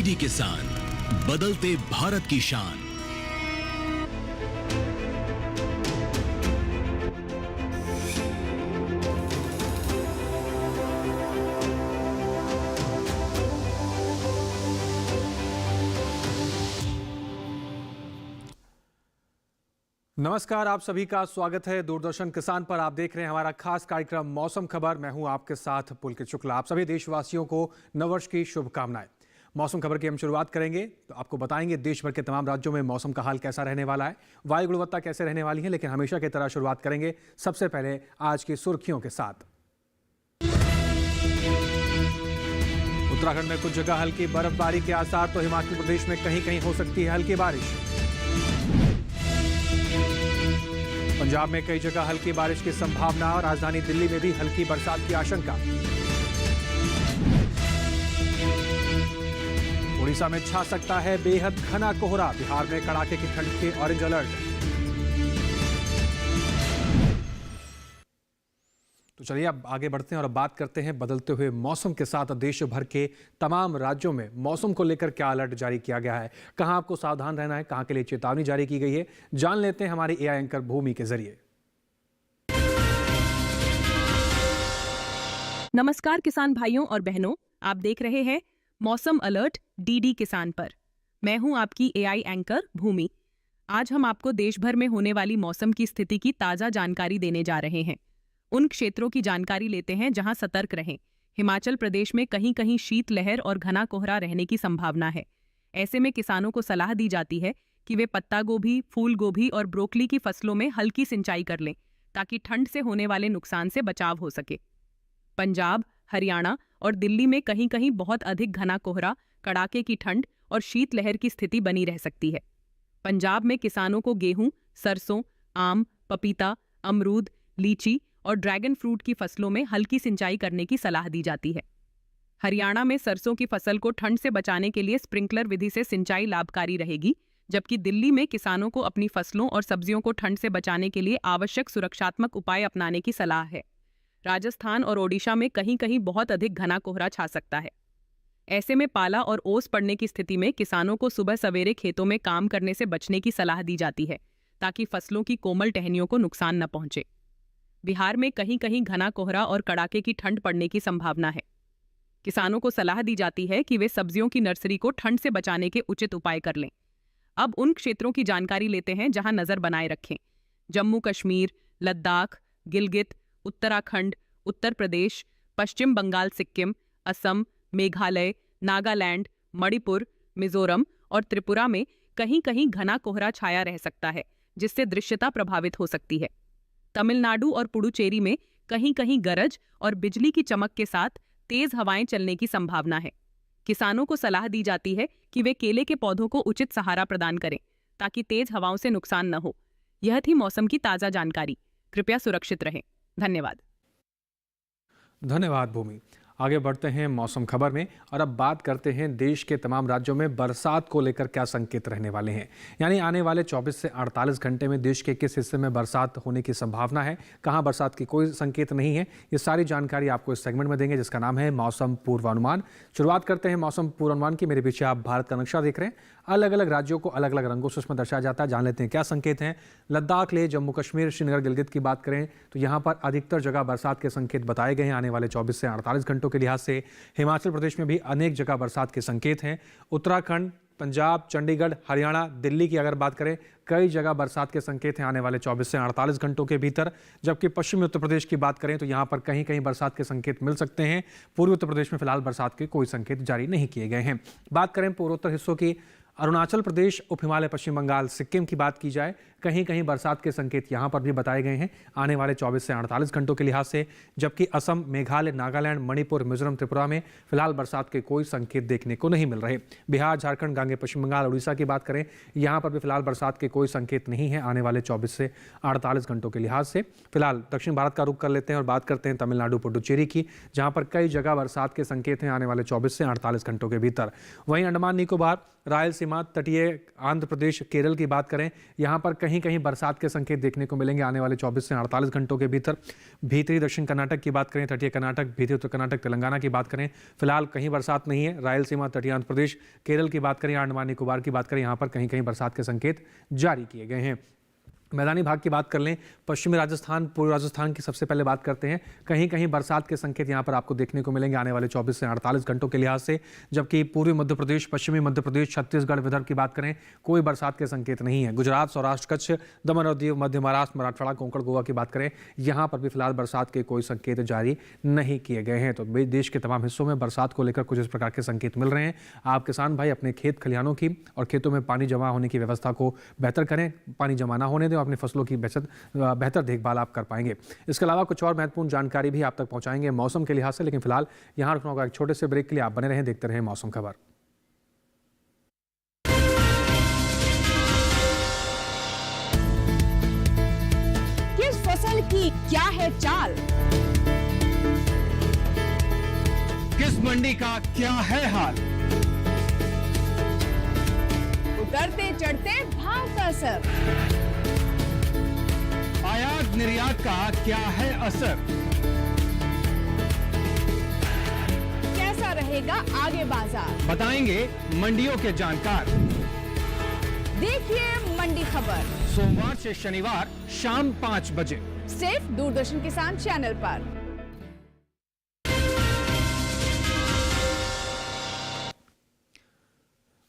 DD किसान, बदलते भारत की शान। नमस्कार, आप सभी का स्वागत है दूरदर्शन किसान पर। आप देख रहे हैं हमारा खास कार्यक्रम मौसम खबर। मैं हूं आपके साथ पुलकित शुक्ला। आप सभी देशवासियों को नववर्ष की शुभकामनाएं। मौसम खबर की हम शुरुआत करेंगे तो आपको बताएंगे देश भर के तमाम राज्यों में मौसम का हाल कैसा रहने वाला है, वायु गुणवत्ता कैसे रहने वाली है। लेकिन हमेशा की तरह शुरुआत करेंगे सबसे पहले आज की सुर्खियों के साथ। उत्तराखंड में कुछ जगह हल्की बर्फबारी के आसार, तो हिमाचल प्रदेश में कहीं कहीं हो सकती है हल्की बारिश। पंजाब में कई जगह हल्की बारिश की संभावना और राजधानी दिल्ली में भी हल्की बरसात की आशंका। उड़ीसा में छा सकता है बेहद घना कोहरा, बिहार में कड़ाके की ठंड के ऑरेंज अलर्ट। तो चलिए अब आगे बढ़ते हैं और अब बात करते हैं बदलते हुए मौसम के साथ देश भर के तमाम राज्यों में मौसम को लेकर क्या अलर्ट जारी किया गया है, कहां आपको सावधान रहना है, कहां के लिए चेतावनी जारी की गई है, जान लेते हैं हमारी एआई एंकर भूमि के जरिए। नमस्कार किसान भाइयों और बहनों, आप देख रहे हैं मौसम अलर्ट डीडी किसान पर। मैं हूं आपकी एआई एंकर भूमि। आज हम आपको देश भर में होने वाली मौसम की स्थिति की ताजा जानकारी देने जा रहे हैं। उन क्षेत्रों की जानकारी लेते हैं जहां सतर्क रहें। हिमाचल प्रदेश में कहीं कहीं शीतलहर और घना कोहरा रहने की संभावना है। ऐसे में किसानों को सलाह दी जाती है कि वे पत्ता गोभी, फूल गोभी और ब्रोकली की फसलों में हल्की सिंचाई कर लें ताकि ठंड से होने वाले नुकसान से बचाव हो सके। पंजाब, हरियाणा और दिल्ली में कहीं कहीं बहुत अधिक घना कोहरा, कड़ाके की ठंड और शीतलहर की स्थिति बनी रह सकती है। पंजाब में किसानों को गेहूं, सरसों, आम, पपीता, अमरूद, लीची और ड्रैगन फ्रूट की फसलों में हल्की सिंचाई करने की सलाह दी जाती है। हरियाणा में सरसों की फसल को ठंड से बचाने के लिए स्प्रिंकलर विधि से सिंचाई लाभकारी रहेगी, जबकि दिल्ली में किसानों को अपनी फसलों और सब्जियों को ठंड से बचाने के लिए आवश्यक सुरक्षात्मक उपाय अपनाने की सलाह है। राजस्थान और ओडिशा में कहीं कहीं बहुत अधिक घना कोहरा छा सकता है। ऐसे में पाला और ओस पड़ने की स्थिति में किसानों को सुबह सवेरे खेतों में काम करने से बचने की सलाह दी जाती है ताकि फसलों की कोमल टहनियों को नुकसान न पहुंचे। बिहार में कहीं कहीं घना कोहरा और कड़ाके की ठंड पड़ने की संभावना है। किसानों को सलाह दी जाती है कि वे सब्जियों की नर्सरी को ठंड से बचाने के उचित उपाय कर लें। अब उन क्षेत्रों की जानकारी लेते हैं जहां नजर बनाए रखें। जम्मू कश्मीर, लद्दाख, गिलगित, उत्तराखंड, उत्तर प्रदेश, पश्चिम बंगाल, सिक्किम, असम, मेघालय, नागालैंड, मणिपुर, मिजोरम और त्रिपुरा में कहीं कहीं घना कोहरा छाया रह सकता है, जिससे दृश्यता प्रभावित हो सकती है। तमिलनाडु और पुडुचेरी में कहीं कहीं गरज और बिजली की चमक के साथ तेज हवाएं चलने की संभावना है। किसानों को सलाह दी जाती है कि वे केले के पौधों को उचित सहारा प्रदान करें ताकि तेज हवाओं से नुकसान न हो। यह थी मौसम की ताजा जानकारी। कृपया सुरक्षित रहें। धन्यवाद। धन्यवाद भूमि। आगे बढ़ते हैं मौसम खबर में और अब बात करते हैं देश के तमाम राज्यों में बरसात को लेकर क्या संकेत रहने वाले हैं। यानी आने वाले 24 से 48 घंटे में देश के किस हिस्से में बरसात होने की संभावना है, कहां बरसात की कोई संकेत नहीं है। ये सारी जानकारी आपको इस सेगमेंट में देंगे जिसका नाम है मौसम पूर्वानुमान। शुरुआत करते हैं मौसम पूर्वानुमान की। मेरे पीछे आप भारत का नक्शा देख रहे हैं। अलग अलग राज्यों को अलग अलग रंगों से उसमें दर्शाया जाता है। जान लेते हैं क्या संकेत हैं। लद्दाख ले जम्मू कश्मीर, श्रीनगर, गिलगित की बात करें तो यहाँ पर अधिकतर जगह बरसात के संकेत बताए गए हैं आने वाले 24 से 48 घंटों के लिहाज से। हिमाचल प्रदेश में भी अनेक जगह बरसात के संकेत हैं। उत्तराखंड, पंजाब, चंडीगढ़, हरियाणा, दिल्ली की अगर बात करें, कई जगह बरसात के संकेत हैं आने वाले 24 से 48 घंटों के भीतर। जबकि पश्चिमी उत्तर प्रदेश की बात करें तो यहाँ पर कहीं कहीं बरसात के संकेत मिल सकते हैं। पूर्वी उत्तर प्रदेश में फिलहाल बरसात के कोई संकेत जारी नहीं किए गए हैं। बात करें पूर्वोत्तर हिस्सों की, अरुणाचल प्रदेश, उप हिमालय, पश्चिम बंगाल, सिक्किम की बात की जाए, कहीं कहीं बरसात के संकेत यहां पर भी बताए गए हैं आने वाले 24 से 48 घंटों के लिहाज से। जबकि असम, मेघालय, नागालैंड, मणिपुर, मिजोरम, त्रिपुरा में फिलहाल बरसात के कोई संकेत देखने को नहीं मिल रहे। बिहार, झारखंड, गांगे पश्चिम बंगाल, उड़ीसा की बात करें, यहां पर भी फिलहाल बरसात के कोई संकेत नहीं है आने वाले 24 से 48 घंटों के लिहाज से। फिलहाल दक्षिण भारत का रुख कर लेते हैं और बात करते हैं तमिलनाडु, पुडुचेरी की, जहां पर कई जगह बरसात के संकेत हैं आने वाले 24 से 48 घंटों के भीतर। वहीं अंडमान निकोबार, रायलसीमा, सीमा तटीय आंध्र प्रदेश केरल की बात करें, यहाँ पर कहीं कहीं बरसात के संकेत देखने को मिलेंगे आने वाले 24 से 48 घंटों के भीतर। भीतरी दक्षिण कर्नाटक की बात करें, तटीय कर्नाटक, भीतरी उत्तर कर्नाटक, तेलंगाना की बात करें, फिलहाल कहीं बरसात नहीं है। रायलसीमा, तटीय आंध्र प्रदेश, केरल की बात करें, अंडमान निकोबार की बात करें, यहाँ पर कहीं कहीं बरसात के संकेत जारी किए गए हैं। मैदानी भाग की बात कर लें, पश्चिमी राजस्थान, पूर्व राजस्थान की सबसे पहले बात करते हैं। कहीं कहीं बरसात के संकेत यहां पर आपको देखने को मिलेंगे आने वाले 24 से 48 घंटों के लिहाज से। जबकि पूर्वी मध्य प्रदेश, पश्चिमी मध्य प्रदेश, छत्तीसगढ़, विदर्भ की बात करें, कोई बरसात के संकेत नहीं है। गुजरात, सौराष्ट्र, कच्छ, दमन और दीव, मध्य महाराष्ट्र, मराठवाड़ा, कोंकण, गोवा की बात करें, यहाँ पर भी फिलहाल बरसात के कोई संकेत जारी नहीं किए गए हैं। तो देश के तमाम हिस्सों में बरसात को लेकर कुछ इस प्रकार के संकेत मिल रहे हैं। आप किसान भाई अपने खेत खलिहानों की और खेतों में पानी जमा होने की व्यवस्था को बेहतर करें, पानी जमा ना होने दें, अपनी फसलों की बेहतर देखभाल आप कर पाएंगे। इसके अलावा कुछ और महत्वपूर्ण जानकारी भी आप तक पहुंचाएंगे मौसम के लिहाज से, लेकिन फिलहाल यहां रुकना होगा एक छोटे से ब्रेक के लिए। आप बने रहें, देखते रहें मौसम खबर। किस फसल की क्या है चाल, किस मंडी का क्या है हाल, उतरते चढ़ते भाव का असर, आयात निर्यात का क्या है असर, कैसा रहेगा आगे बाजार, बताएंगे मंडियों के जानकार। देखिए मंडी खबर सोमवार से शनिवार शाम 5 बजे सिर्फ दूरदर्शन किसान चैनल पर।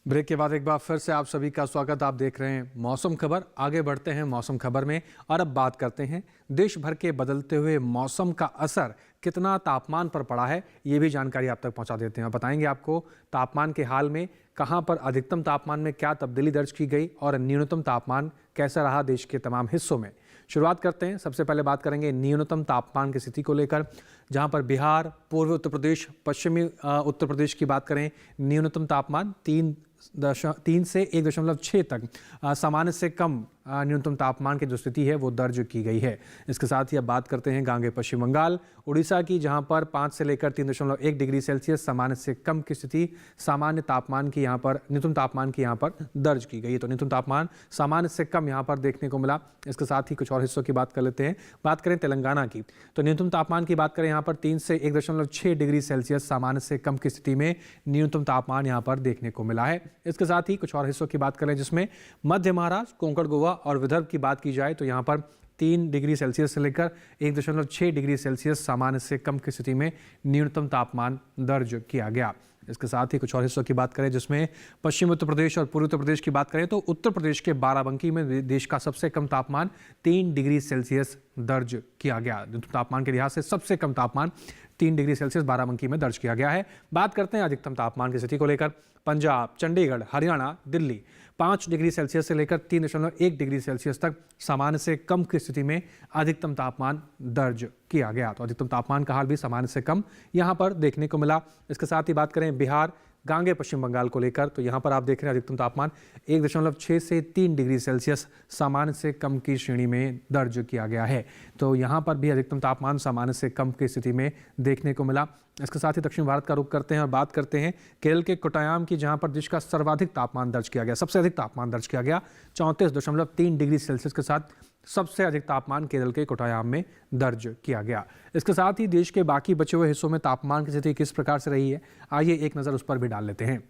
ब्रेक के बाद एक बार फिर से आप सभी का स्वागत। आप देख रहे हैं मौसम खबर। आगे बढ़ते हैं मौसम खबर में और अब बात करते हैं देश भर के बदलते हुए मौसम का असर कितना तापमान पर पड़ा है, ये भी जानकारी आप तक पहुंचा देते हैं। बताएंगे आपको तापमान के हाल में कहां पर अधिकतम तापमान में क्या तब्दीली दर्ज की गई और न्यूनतम तापमान कैसा रहा देश के तमाम हिस्सों में। शुरुआत करते हैं, सबसे पहले बात करेंगे न्यूनतम तापमान की स्थिति को लेकर, जहां पर बिहार, पूर्वी उत्तर प्रदेश, पश्चिमी उत्तर प्रदेश की बात करें, न्यूनतम तापमान 3 से 1.6 तक सामान्य से कम न्यूनतम तापमान की जो स्थिति है वो दर्ज की गई है। इसके साथ ही अब बात करते हैं गांगे पश्चिम बंगाल, उड़ीसा की, जहां पर 5 से लेकर 3.1 डिग्री सेल्सियस सामान्य से कम की स्थिति सामान्य तापमान की यहाँ पर न्यूनतम तापमान की यहाँ पर दर्ज की गई। तो न्यूनतम तापमान सामान्य से कम यहाँ पर देखने को मिला। इसके साथ ही कुछ और हिस्सों की बात कर लेते हैं। बात करें तेलंगाना की, तो न्यूनतम तापमान की बात करें यहाँ पर 3 से 1.6 डिग्री सेल्सियस सामान्य से कम की स्थिति में न्यूनतम तापमान यहाँ पर देखने को मिला है। इसके साथ ही कुछ और हिस्सों की बात करें जिसमें मध्य महाराष्ट्र, कोंकण, गोवा और विदर्भ की बात की जाए तो यहाँ पर 3 डिग्री सेल्सियस से लेकर 1.6 डिग्री सेल्सियस सामान्य से कम की स्थिति में न्यूनतम तापमान दर्ज किया गया। इसके साथ ही कुछ और हिस्सों की बात करें जिसमें पश्चिम उत्तर प्रदेश और पूर्वी उत्तर प्रदेश की बात करें तो उत्तर प्रदेश के बाराबंकी में देश का सबसे कम तापमान 3 डिग्री सेल्सियस दर्ज किया गया। तापमान के लिहाज से सबसे कम तापमान 3 डिग्री सेल्सियस बाराबंकी में दर्ज किया गया है। बात करते हैं अधिकतम तापमान की स्थिति को लेकर, पंजाब, चंडीगढ़, हरियाणा, दिल्ली 5 डिग्री सेल्सियस से लेकर 3.1 डिग्री सेल्सियस तक सामान्य से कम की स्थिति में अधिकतम तापमान दर्ज किया गया। तो अधिकतम तापमान का हाल भी सामान्य से कम यहाँ पर देखने को मिला। इसके साथ ही बात करें बिहार, गांगे पश्चिम बंगाल को लेकर तो यहाँ पर आप देख रहे हैं अधिकतम तापमान 1.6 से 3 डिग्री सेल्सियस सामान्य से कम की श्रेणी में दर्ज किया गया है। तो यहाँ पर भी अधिकतम तापमान सामान्य से कम की स्थिति में देखने को मिला। इसके साथ ही दक्षिण भारत का रुख करते हैं और बात करते हैं केरल के कोट्टायम की, जहाँ पर देश का सर्वाधिक तापमान दर्ज किया गया, सबसे अधिक तापमान दर्ज किया गया 34.3 डिग्री सेल्सियस के साथ सबसे अधिक तापमान केरल के कोट्टायम में दर्ज किया गया। इसके साथ ही देश के बाकी बचे हुए हिस्सों में तापमान की स्थिति किस प्रकार से रही है, आइए एक नज़र उस पर भी डाल लेते हैं।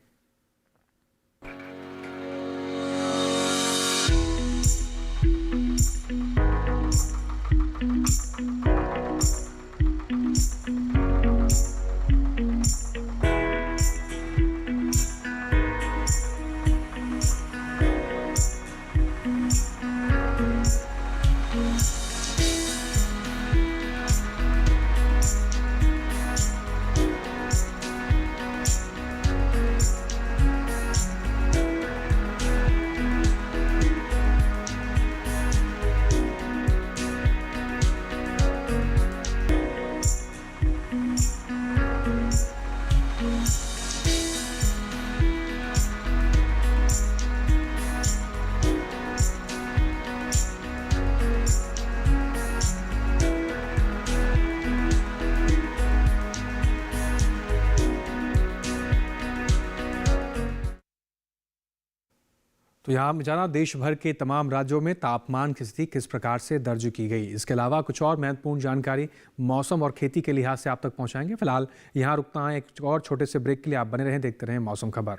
तो यहाँ हम जाना देश भर के तमाम राज्यों में तापमान की स्थिति किस प्रकार से दर्ज की गई। इसके अलावा कुछ और महत्वपूर्ण जानकारी मौसम और खेती के लिहाज से आप तक पहुँचाएंगे। फिलहाल यहाँ रुकता है एक और छोटे से ब्रेक के लिए। आप बने रहें, देखते रहें मौसम खबर।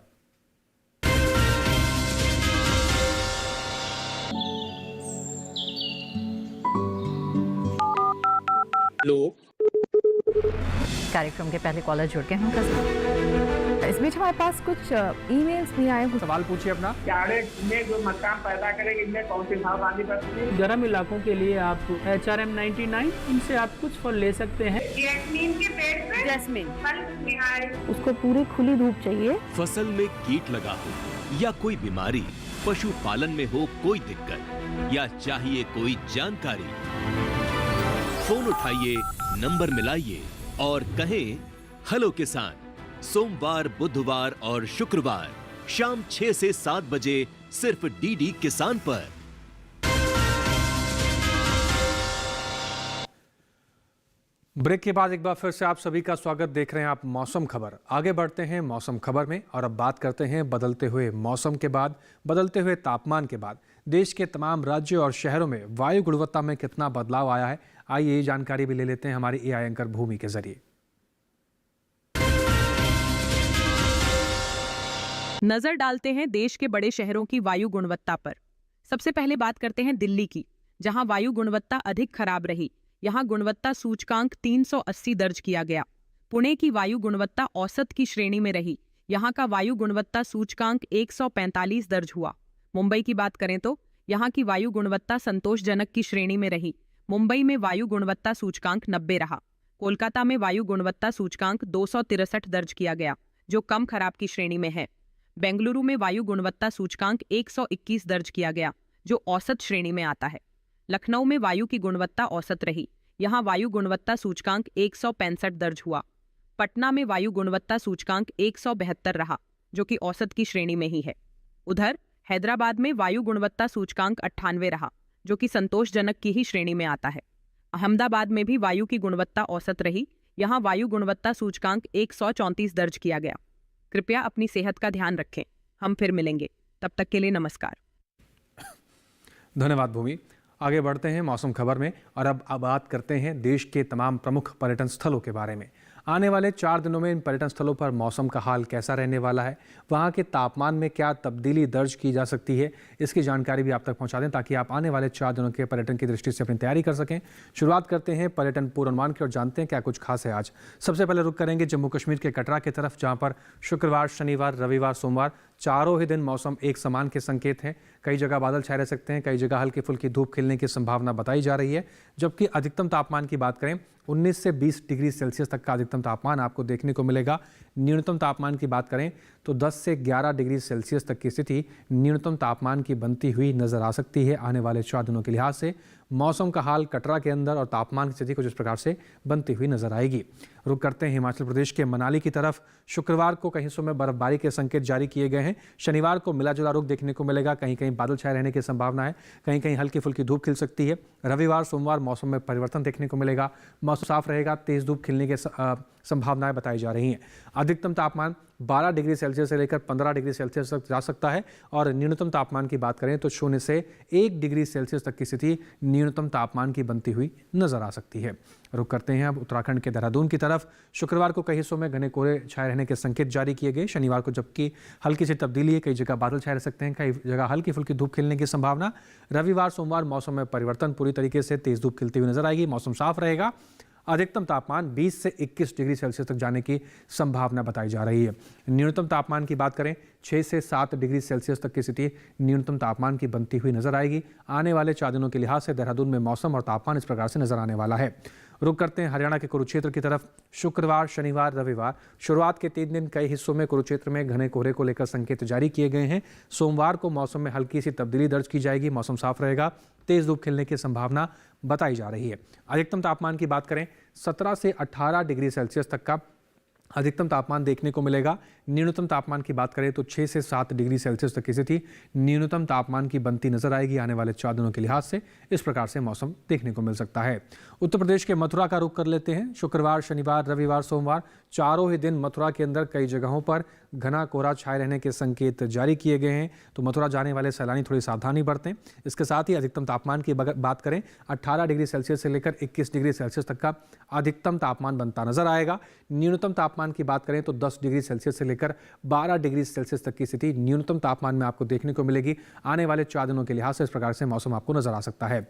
कार्यक्रम के पहले कॉलर जुड़ गए हैं उनका साथ। इस बीच हमारे पास कुछ ईमेल्स भी आए हैं। सवाल पूछिए अपना। में जो मकान पैदा करेगी इनमें कौन सी सावधानी बरतनी है? गर्म इलाकों के लिए आप HRM99 इनसे आप कुछ फल ले सकते हैं। जैस्मीन के पेड़ पे जैस्मीन फल निहार। उसको पूरी खुली धूप चाहिए। फसल में कीट लगा हो या कोई बीमारी, पशुपालन में हो कोई दिक्कत या चाहिए कोई जानकारी, फोन उठाइए, नंबर मिलाइए और कहें हेलो किसान। सोमवार, बुधवार और शुक्रवार शाम 6 से 7 बजे सिर्फ डीडी किसान पर। ब्रेक के बाद एक बार फिर से आप सभी का स्वागत। देख रहे हैं आप मौसम खबर। आगे बढ़ते हैं मौसम खबर में और अब बात करते हैं बदलते हुए मौसम के बाद, बदलते हुए तापमान के बाद देश के तमाम राज्यों और शहरों में वायु गुणवत्ता में कितना बदलाव आया है। आइए ये जानकारी भी ले लेते हैं हमारी एआई एंकर भूमि के जरिए। नजर डालते हैं देश के बड़े शहरों की वायु गुणवत्ता पर। सबसे पहले बात करते हैं दिल्ली की, जहां वायु गुणवत्ता अधिक खराब रही। यहां गुणवत्ता सूचकांक 380 दर्ज किया गया। पुणे की वायु गुणवत्ता औसत की श्रेणी में रही। यहां का वायु गुणवत्ता सूचकांक 145 दर्ज हुआ। मुंबई की बात करें तो यहां की वायु गुणवत्ता संतोषजनक की श्रेणी में रही। मुंबई में वायु गुणवत्ता सूचकांक 90 रहा। कोलकाता में वायु गुणवत्ता सूचकांक 263 दर्ज किया गया, जो कम खराब की श्रेणी में है। बेंगलुरु में वायु गुणवत्ता सूचकांक 121 दर्ज किया गया, जो औसत श्रेणी में आता है। लखनऊ में वायु की गुणवत्ता औसत रही। यहां वायु गुणवत्ता सूचकांक 165 दर्ज हुआ। पटना में वायु गुणवत्ता सूचकांक 172 रहा, जो कि औसत की श्रेणी में ही है। उधर हैदराबाद में वायु गुणवत्ता सूचकांक 98 रहा, जो कि संतोषजनक की ही श्रेणी में आता है। अहमदाबाद में भी वायु की गुणवत्ता औसत रही। यहां वायु गुणवत्ता सूचकांक 134 दर्ज किया गया। कृपया अपनी सेहत का ध्यान रखें। हम फिर मिलेंगे, तब तक के लिए नमस्कार। धन्यवाद भूमि। आगे बढ़ते हैं मौसम खबर में और अब बात करते हैं देश के तमाम प्रमुख पर्यटन स्थलों के बारे में। आने वाले 4 दिनों में इन पर्यटन स्थलों पर मौसम का हाल कैसा रहने वाला है, वहाँ के तापमान में क्या तब्दीली दर्ज की जा सकती है, इसकी जानकारी भी आप तक पहुँचा दें ताकि आप आने वाले 4 दिनों के पर्यटन की दृष्टि से अपनी तैयारी कर सकें। शुरुआत करते हैं पर्यटन पूर्वानुमान की और जानते हैं क्या कुछ खास है आज। सबसे पहले रुक करेंगे जम्मू कश्मीर के कटरा की तरफ, जहाँ पर शुक्रवार, शनिवार, रविवार, सोमवार चारों ही दिन मौसम एक समान के संकेत हैं। कई जगह बादल छाए रह सकते हैं, कई जगह हल्की फुल्की धूप खिलने की संभावना बताई जा रही है। जबकि अधिकतम तापमान की बात करें 19 से 20 डिग्री सेल्सियस तक का अधिकतम तापमान आपको देखने को मिलेगा। न्यूनतम तापमान की बात करें तो 10 से 11 डिग्री सेल्सियस तक की स्थिति न्यूनतम तापमान की बनती हुई नजर आ सकती है। आने वाले 4 दिनों के लिहाज से मौसम का हाल कटरा के अंदर और तापमान की स्थिति कुछ इस प्रकार से बनती हुई नजर आएगी। रुक करते हैं हिमाचल प्रदेश के मनाली की तरफ। शुक्रवार को कहीं हिस्सों में बर्फबारी के संकेत जारी किए गए हैं। शनिवार को मिला जुला रुख देखने को मिलेगा, कहीं कहीं बादल छाए रहने की संभावना है, कहीं कहीं हल्की फुल्की धूप खिल सकती है। रविवार, सोमवार मौसम में परिवर्तन देखने को मिलेगा, मौसम साफ रहेगा, तेज धूप खिलने की संभावनाएं बताई जा रही हैं। अधिकतम तापमान 12 डिग्री सेल्सियस से लेकर 15 डिग्री सेल्सियस तक जा सकता है और न्यूनतम तापमान की बात करें तो 0 से 1 डिग्री सेल्सियस तक की स्थिति न्यूनतम तापमान की बनती हुई नजर आ सकती है। रुक करते हैं अब उत्तराखंड के देहरादून की तरफ। शुक्रवार को कई हिस्सों में घने कोहरे छाए रहने के संकेत जारी किए गए। शनिवार को जबकि हल्की सी तब्दीली है, कई जगह बादल छाए रह सकते हैं, कई जगह हल्की फुल्की धूप खिलने की संभावना। रविवार, सोमवार मौसम में परिवर्तन, पूरी तरीके से तेज धूप खिलती हुई नजर आएगी, मौसम साफ रहेगा। अधिकतम तापमान 20 से 21 डिग्री सेल्सियस तक जाने की संभावना बताई जा रही है। न्यूनतम तापमान की बात करें 6 से 7 डिग्री सेल्सियस तक की स्थिति न्यूनतम तापमान की बनती हुई नजर आएगी। आने वाले 4 दिनों के लिहाज से देहरादून में मौसम और तापमान इस प्रकार से नजर आने वाला है। रुक करते हैं हरियाणा के कुरुक्षेत्र की तरफ। शुक्रवार, शनिवार, रविवार शुरुआत के 3 दिन कई हिस्सों में कुरुक्षेत्र में घने कोहरे को लेकर संकेत जारी किए गए हैं। सोमवार को मौसम में हल्की सी तब्दीली दर्ज की जाएगी, मौसम साफ रहेगा, तेज धूप खिलने की संभावना बताई जा रही है। अधिकतम तापमान की बात करें 17 से 18 डिग्री सेल्सियस तक का अधिकतम तापमान देखने को मिलेगा। न्यूनतम तापमान की बात करें तो 6 से 7 डिग्री सेल्सियस तक की स्थिति न्यूनतम तापमान की बनती नजर आएगी आने वाले 4 दिनों के लिहाज से। इस प्रकार से मौसम देखने को मिल सकता है। उत्तर प्रदेश के मथुरा का रुख कर लेते हैं। शुक्रवार, शनिवार, रविवार, सोमवार चारों ही दिन मथुरा के अंदर कई जगहों पर घना कोहरा छाए रहने के संकेत जारी किए गए हैं, तो मथुरा जाने वाले सैलानी थोड़ी सावधानी बरतें। इसके साथ ही अधिकतम तापमान की बात करें 18 डिग्री सेल्सियस से लेकर 21 डिग्री सेल्सियस तक का अधिकतम तापमान बनता नजर आएगा। न्यूनतम तापमान की बात करें तो 10 डिग्री सेल्सियस से लेकर 12 डिग्री सेल्सियस तक की स्थिति न्यूनतम तापमान में आपको देखने को मिलेगी आने वाले 4 दिनों के लिहाज से। इस प्रकार से मौसम आपको नजर आ सकता है।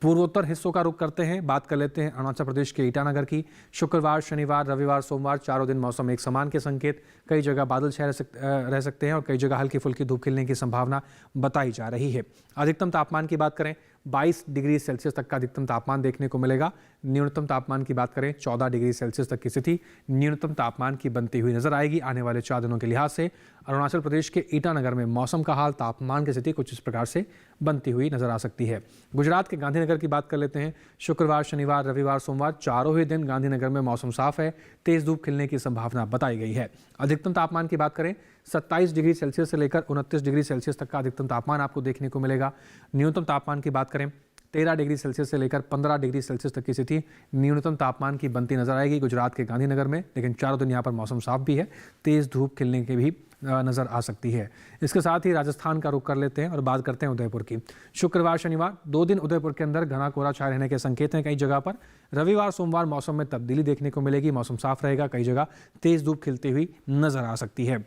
पूर्वोत्तर हिस्सों का रुख करते हैं, बात कर लेते हैं अरुणाचल प्रदेश के ईटानगर की। शुक्रवार, शनिवार, रविवार, सोमवार चारों दिन मौसम एक समान के संकेत। कई जगह बादल छाए रह सकते हैं और कई जगह हल्की फुल्की धूप खिलने की संभावना बताई जा रही है। अधिकतम तापमान की बात करें 22 डिग्री सेल्सियस तक का अधिकतम तापमान देखने को मिलेगा। न्यूनतम तापमान की बात करें 14 डिग्री सेल्सियस तक की स्थिति न्यूनतम तापमान की बनती हुई नजर आएगी आने वाले 4 दिनों के लिहाज से। अरुणाचल प्रदेश के ईटानगर में मौसम का हाल, तापमान की स्थिति कुछ इस प्रकार से बनती हुई नजर आ सकती है। गुजरात के गांधीनगर की बात कर लेते हैं। शुक्रवार, शनिवार, रविवार, सोमवार चारों ही दिन गांधीनगर में मौसम साफ है, तेज धूप खिलने की संभावना बताई गई है। अधिकतम तापमान की बात करें 27 डिग्री सेल्सियस से लेकर 29 डिग्री सेल्सियस तक का अधिकतम तापमान आपको देखने को मिलेगा। न्यूनतम तापमान की बात करें 13 डिग्री सेल्सियस से लेकर 15 डिग्री सेल्सियस तक की स्थिति न्यूनतम तापमान की बनती नजर आएगी गुजरात के गांधीनगर में। लेकिन चारों दिन यहाँ पर मौसम साफ भी है, तेज धूप खिलने की भी नजर आ सकती है। इसके साथ ही राजस्थान का रुख कर लेते हैं और बात करते हैं उदयपुर की। शुक्रवार, शनिवार 2 दिन उदयपुर के अंदर घना कोहरा छाए रहने के संकेत हैं कई जगह पर। रविवार, सोमवार मौसम में तब्दीली देखने को मिलेगी, मौसम साफ रहेगा, कई जगह तेज धूप खिलती हुई नजर आ सकती है।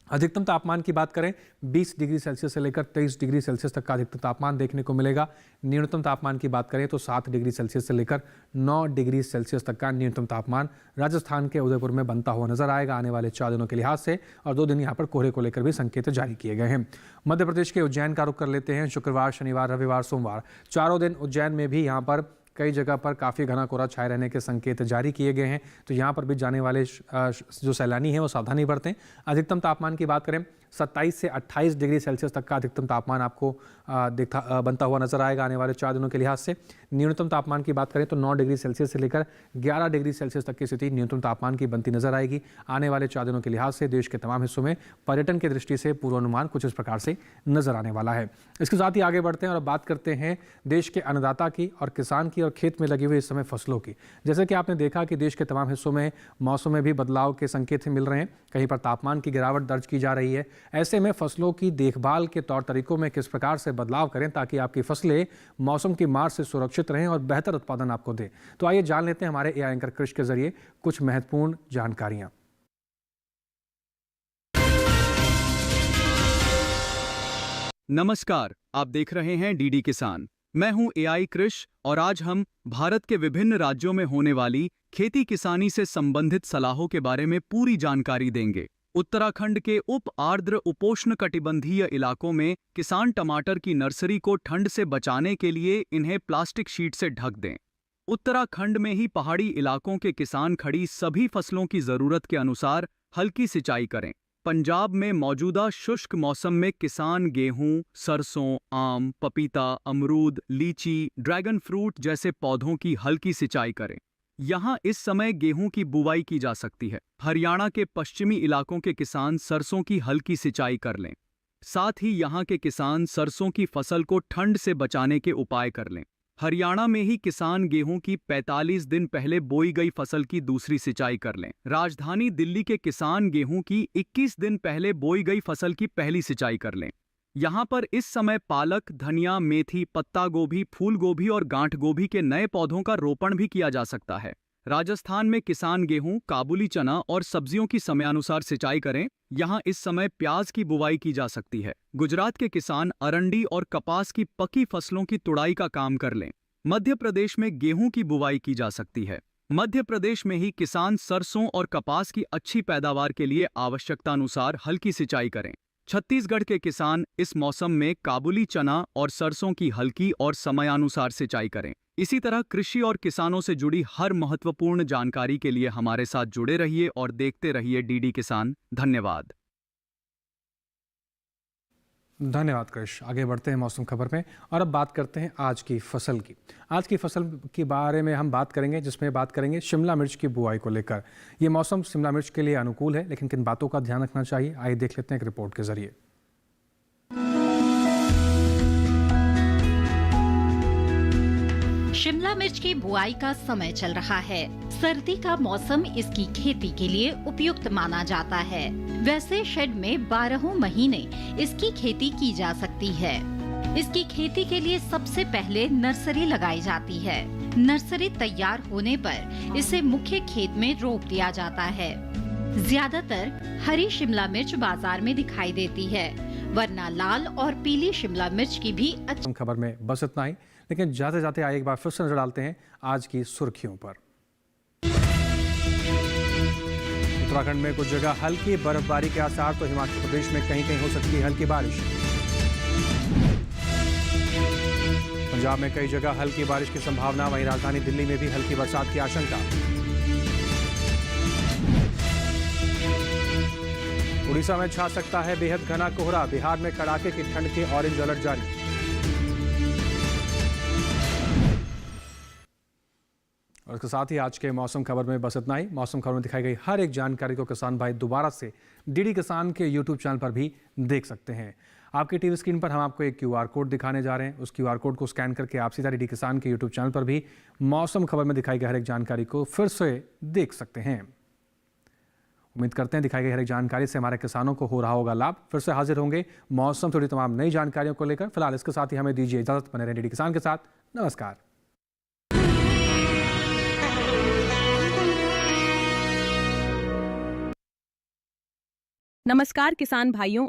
अधिकतम तापमान की बात करें 20 डिग्री सेल्सियस से लेकर 23 डिग्री सेल्सियस तक का अधिकतम तापमान देखने को मिलेगा। न्यूनतम तापमान की बात करें तो 7 डिग्री सेल्सियस से लेकर 9 डिग्री सेल्सियस तक का न्यूनतम तापमान राजस्थान के उदयपुर में बनता हुआ नजर आएगा आने वाले 4 दिनों के लिहाज से। और 2 दिन यहाँ पर कोहरे को लेकर भी संकेत जारी किए गए हैं। मध्य प्रदेश के उज्जैन का रुख कर लेते हैं। शुक्रवार, शनिवार, रविवार, सोमवार चारों दिन उज्जैन में भी यहाँ पर कई जगह पर काफ़ी घना कोहरा छाए रहने के संकेत जारी किए गए हैं, तो यहाँ पर भी जाने वाले जो सैलानी हैं वो सावधानी बरतें। अधिकतम तापमान की बात करें 27 से 28 डिग्री सेल्सियस तक का अधिकतम तापमान आपको बनता हुआ नजर आएगा आने वाले 4 दिनों के लिहाज से। न्यूनतम तापमान की बात करें तो 9 डिग्री सेल्सियस से लेकर 11 डिग्री सेल्सियस तक की स्थिति न्यूनतम तापमान की बनती नजर आएगी आने वाले 4 दिनों के लिहाज से। देश के तमाम हिस्सों में पर्यटन की दृष्टि से पूर्वानुमान कुछ इस प्रकार से नजर आने वाला है। इसके साथ ही आगे बढ़ते हैं और बात करते हैं देश के अन्नदाता की और किसान की और खेत में लगी हुई इस समय फसलों की। जैसे कि आपने देखा कि देश के तमाम हिस्सों में मौसम में भी बदलाव के संकेत मिल रहे हैं, कहीं पर तापमान की गिरावट दर्ज की जा रही है। ऐसे में फसलों की देखभाल के तौर तरीकों में किस प्रकार से बदलाव करें ताकि आपकी फसलें मौसम की मार से सुरक्षित रहें और बेहतर उत्पादन आपको दें। तो आइए जान लेते हैं हमारे एआई एंकर कृष के जरिए कुछ महत्वपूर्ण जानकारियां। नमस्कार, आप देख रहे हैं डीडी किसान। मैं हूं एआई कृष और आज हम भारत के विभिन्न राज्यों में होने वाली खेती किसानी से संबंधित सलाहों के बारे में पूरी जानकारी देंगे। उत्तराखंड के उप आर्द्र उपोष्ण कटिबंधीय इलाकों में किसान टमाटर की नर्सरी को ठंड से बचाने के लिए इन्हें प्लास्टिक शीट से ढक दें। उत्तराखंड में ही पहाड़ी इलाकों के किसान खड़ी सभी फसलों की जरूरत के अनुसार हल्की सिंचाई करें। पंजाब में मौजूदा शुष्क मौसम में किसान गेहूं, सरसों, आम, पपीता, अमरूद, लीची, ड्रैगन फ्रूट जैसे पौधों की हल्की सिंचाई करें। यहाँ इस समय गेहूं की बुवाई की जा सकती है। हरियाणा के पश्चिमी इलाकों के किसान सरसों की हल्की सिंचाई कर लें। साथ ही यहाँ के किसान सरसों की फसल को ठंड से बचाने के उपाय कर लें। हरियाणा में ही किसान गेहूं की 45 दिन पहले बोई गई फसल की दूसरी सिंचाई कर लें। राजधानी दिल्ली के किसान गेहूं की 21 दिन पहले बोई गई फसल की पहली सिंचाई कर लें। यहाँ पर इस समय पालक, धनिया, मेथी, पत्ता गोभी, फूल गोभी और गांठ गोभी के नए पौधों का रोपण भी किया जा सकता है। राजस्थान में किसान गेहूं, काबुली चना और सब्जियों की समयानुसार सिंचाई करें। यहाँ इस समय प्याज की बुवाई की जा सकती है। गुजरात के किसान अरंडी और कपास की पकी फसलों की तुड़ाई का काम कर लें। मध्य प्रदेश में गेहूं की बुवाई की जा सकती है। मध्य प्रदेश में ही किसान सरसों और कपास की अच्छी पैदावार के लिए आवश्यकतानुसार हल्की सिंचाई करें। छत्तीसगढ़ के किसान इस मौसम में काबुली चना और सरसों की हल्की और समयानुसार सिंचाई करें। इसी तरह कृषि और किसानों से जुड़ी हर महत्वपूर्ण जानकारी के लिए हमारे साथ जुड़े रहिए और देखते रहिए डीडी किसान। धन्यवाद। धन्यवाद कृष। आगे बढ़ते हैं मौसम खबर में और अब बात करते हैं आज की फसल की। आज की फसल के बारे में हम बात करेंगे, जिसमें बात करेंगे शिमला मिर्च की बुआई को लेकर। ये मौसम शिमला मिर्च के लिए अनुकूल है, लेकिन किन बातों का ध्यान रखना चाहिए, आइए देख लेते हैं एक रिपोर्ट के जरिए। शिमला मिर्च की बुआई का समय चल रहा है। सर्दी का मौसम इसकी खेती के लिए उपयुक्त माना जाता है। वैसे शेड में 12 महीने इसकी खेती की जा सकती है। इसकी खेती के लिए सबसे पहले नर्सरी लगाई जाती है। नर्सरी तैयार होने पर इसे मुख्य खेत में रोप दिया जाता है। ज्यादातर हरी शिमला मिर्च बाजार में दिखाई देती है, वरना लाल और पीली शिमला मिर्च की भी अच्छी। खबर में बस इतना ही, लेकिन जाते जाते आइए एक बार फिर से नजर डालते हैं आज की सुर्खियों पर। उत्तराखंड में कुछ जगह हल्की बर्फबारी के आसार, तो हिमाचल प्रदेश में कहीं कहीं हो सकती है हल्की बारिश। पंजाब में कई जगह हल्की बारिश की संभावना, वहीं राजधानी दिल्ली में भी हल्की बरसात की आशंका। उड़ीसा में छा सकता है बेहद घना कोहरा, बिहार में कड़ाके की ठंड के ऑरेंज अलर्ट जारी। और इसके साथ ही आज के मौसम खबर में बस इतना ही। मौसम खबर में दिखाई गई हर एक जानकारी को किसान भाई दोबारा से डीडी किसान के यूट्यूब चैनल पर भी देख सकते हैं। आपकी टीवी स्क्रीन पर हम आपको एक QR कोड दिखाने जा रहे हैं। उस QR कोड को स्कैन करके आप सीधा डीडी किसान के यूट्यूब चैनल पर भी मौसम खबर में दिखाई गई हर एक जानकारी को फिर से देख सकते हैं। उम्मीद करते हैं दिखाई गई हर एक जानकारी से हमारे किसानों को हो रहा होगा लाभ। फिर से हाजिर होंगे मौसम थोड़ी तमाम नई जानकारियों को लेकर। फिलहाल इसके साथ ही हमें दीजिए इजाजत। बने रहें डीडी किसान के साथ। नमस्कार। नमस्कार किसान भाइयों